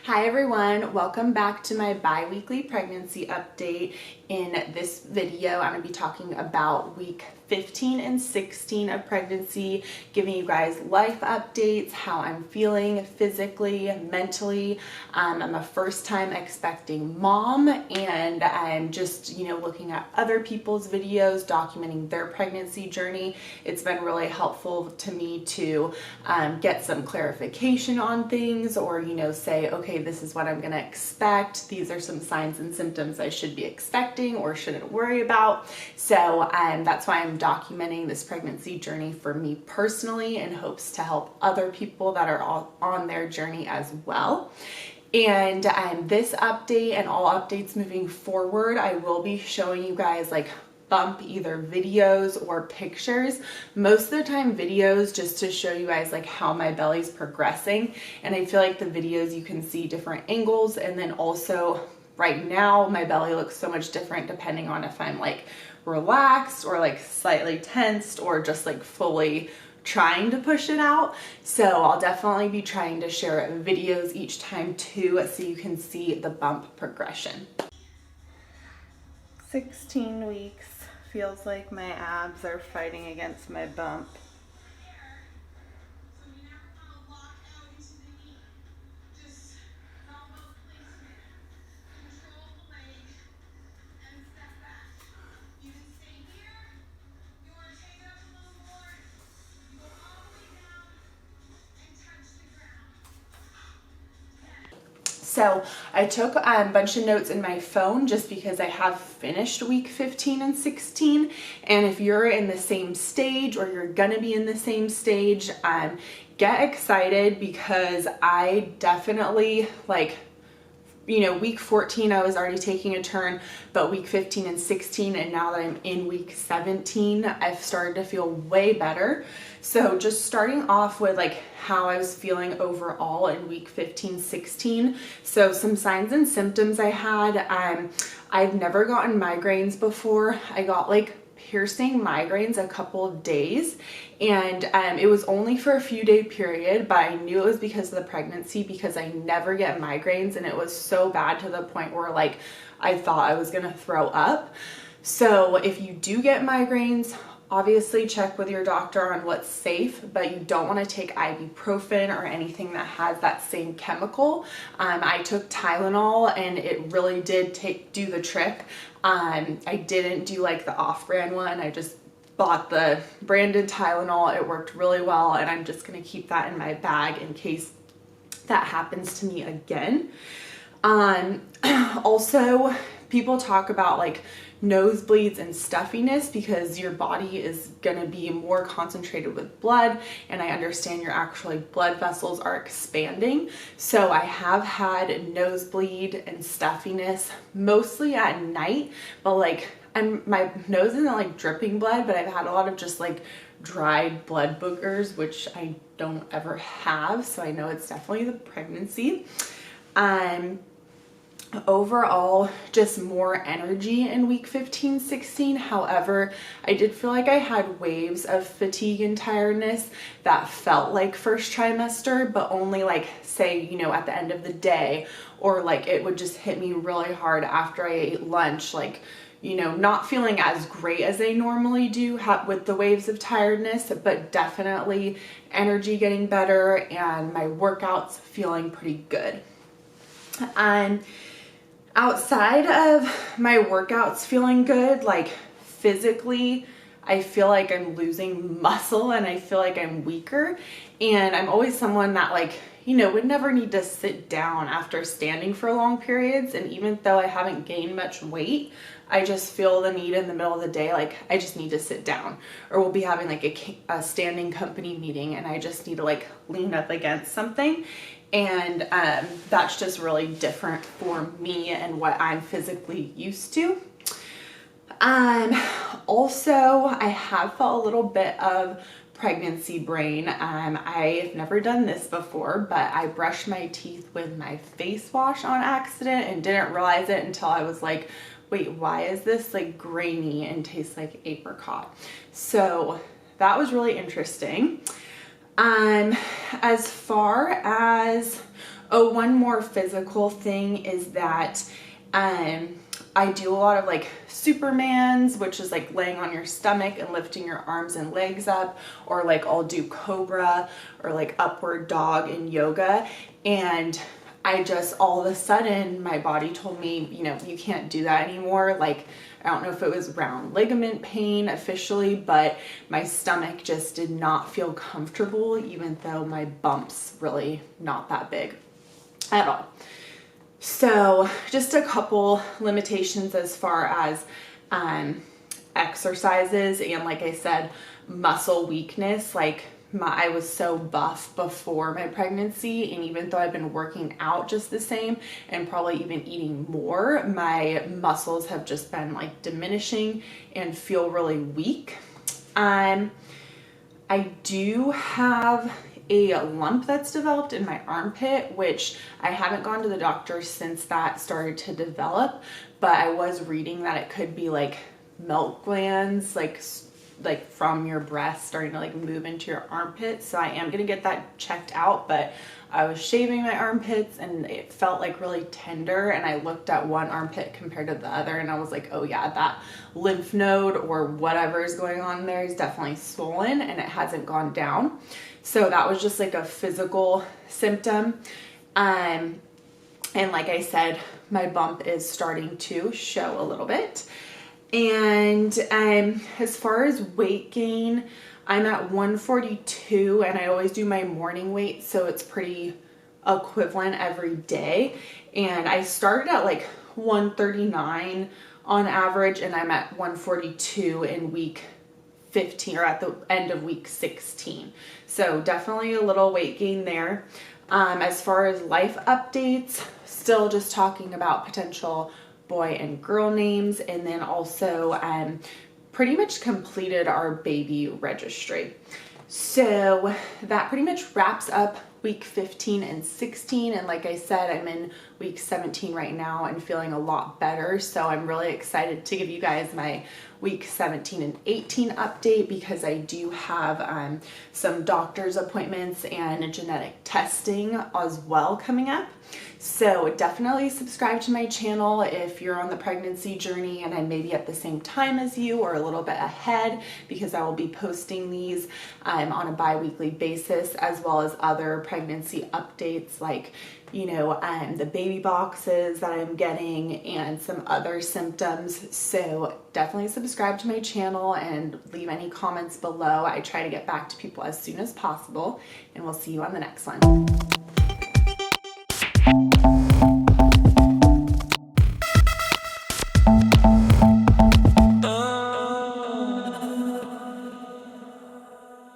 Hi everyone, welcome back to my bi-weekly pregnancy update. In this video, I'm going to be talking about week 15 and 16 of pregnancy, giving you guys life updates, how I'm feeling physically, mentally. I'm a first time expecting mom, and I'm just, looking at other people's videos, documenting their pregnancy journey. It's been really helpful to me to get some clarification on things, or, say, okay, this is what I'm going to expect. These are some signs and symptoms I should be expecting or shouldn't worry about. So that's why I'm documenting this pregnancy journey for me personally, in hopes to help other people that are all on their journey as well. And this update and all updates moving forward, I will be showing you guys bump either videos or pictures. Most of the time videos, just to show you guys how my belly's progressing. And I feel like the videos you can see different angles, and then also right now my belly looks so much different depending on if I'm relaxed or slightly tensed or just fully trying to push it out. So I'll definitely be trying to share videos each time too, so you can see the bump progression. 16 weeks. Feels like my abs are fighting against my bump. So I took a bunch of notes in my phone just because I have finished week 15 and 16. And if you're in the same stage, or you're gonna be in the same stage, get excited, because I definitely week 14, I was already taking a turn, but week 15 and 16, and now that I'm in week 17, I've started to feel way better. So just starting off with how I was feeling overall in week 15, 16. So some signs and symptoms I had. I've never gotten migraines before. I got piercing migraines a couple of days, and it was only for a few day period, but I knew it was because of the pregnancy, because I never get migraines, and it was so bad to the point where I thought I was gonna throw up. So if you do get migraines, obviously check with your doctor on what's safe, but you don't want to take ibuprofen or anything that has that same chemical. I took Tylenol, and it really did do the trick. I didn't do the off-brand one. I just bought the branded Tylenol. It worked really well, and I'm just going to keep that in my bag in case that happens to me again. Also, people talk about nosebleeds and stuffiness because your body is going to be more concentrated with blood, and I understand your actually blood vessels are expanding. So I have had nosebleed and stuffiness mostly at night, but my nose isn't dripping blood, but I've had a lot of just dried blood boogers, which I don't ever have, so I know it's definitely the pregnancy. Overall, just more energy in week 15, 16. However, I did feel like I had waves of fatigue and tiredness that felt like first trimester, but only say, at the end of the day, or it would just hit me really hard after I ate lunch, not feeling as great as I normally do with the waves of tiredness, but definitely energy getting better and my workouts feeling pretty good. Outside of my workouts feeling good, physically, I feel like I'm losing muscle, and I feel like I'm weaker. And I'm always someone that would never need to sit down after standing for long periods. And even though I haven't gained much weight, I just feel the need in the middle of the day, I just need to sit down, or we'll be having a standing company meeting, and I just need to lean up against something. And that's just really different for me and what I'm physically used to. Also, I have felt a little bit of pregnancy brain. I've never done this before, but I brushed my teeth with my face wash on accident and didn't realize it until I was wait, why is this grainy and tastes like apricot? So that was really interesting. As far as Oh, one more physical thing is that I do a lot of like Supermans, which is like laying on your stomach and lifting your arms and legs up, or like I'll do Cobra or like upward dog in yoga. And I just, all of a sudden, my body told me, you know, you can't do that anymore. Like, I don't know if it was round ligament pain officially, but my stomach just did not feel comfortable, even though my bump's really not that big at all. So just a couple limitations as far as exercises, and like I said, muscle weakness. Like I was so buff before my pregnancy, and even though I've been working out just the same and probably even eating more, my muscles have just been like diminishing and feel really weak. I do have a lump that's developed in my armpit, which I haven't gone to the doctor since that started to develop, but I was reading that it could be like milk glands, like from your breast starting to like move into your armpit. So I am gonna get that checked out, but I was shaving my armpits and it felt like really tender, and I looked at one armpit compared to the other and I was like, oh yeah, that lymph node or whatever is going on there is definitely swollen and it hasn't gone down. So that was just like a physical symptom. And like I said, my bump is starting to show a little bit. And as far as weight gain, I'm at 142 and I always do my morning weight, so it's pretty equivalent every day. And I started at like 139 on average, and I'm at 142 in week 15, or at the end of week 16. So definitely a little weight gain there. As far as life updates, still just talking about potential boy and girl names, and then also pretty much completed our baby registry. So that pretty much wraps up week 15 and 16, and like I said, I'm in week 17 right now and feeling a lot better. So I'm really excited to give you guys my week 17 and 18 update, because I do have some doctor's appointments and genetic testing as well coming up. So definitely subscribe to my channel if you're on the pregnancy journey and I'm maybe at the same time as you or a little bit ahead, because I will be posting these on a bi-weekly basis, as well as other pregnancy updates like, you know, the baby boxes that I'm getting and some other symptoms. So definitely subscribe to my channel and leave any comments below. I try to get back to people as soon as possible, and we'll see you on the next one.